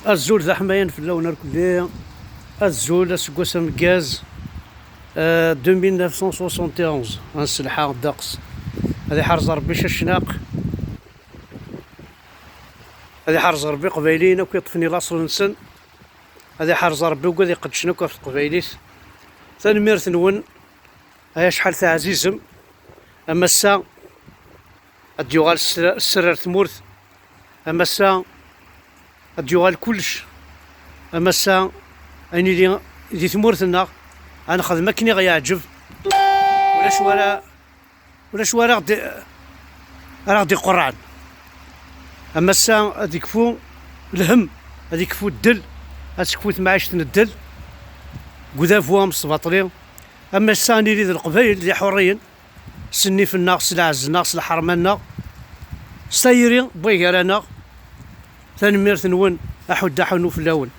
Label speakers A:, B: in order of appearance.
A: الزول ذا حماين في اللون الكلي. الزول اسكواس مكاز 2971 غنسلحها الدقس. هذه حرز ربي شناق، هذه حرز ربي قبايلين وكيطفني لاصل نسن. هذه حرز ربي وقاد يقدشنا في قبايليت. تنميرت نون هيا شحال تاع عزيزم. اما السا اديوغال السرار ثمورت. اما السا اديوغال كلش. اما السا اني دي ثمورتنا انا خدمه كني غيعجب ولا شوارع غادي قرعن. اما السا غادي يكفو الهم، غادي يكفو الدل، غتكفو معيشة الدل قذافوها مصباطلين. اما السا ني ذي القبايل اللي حرين سني في الناقص العز ناقص الحرمنا سايرين بغيرانا. تنميرت نون احد حنو في اللون.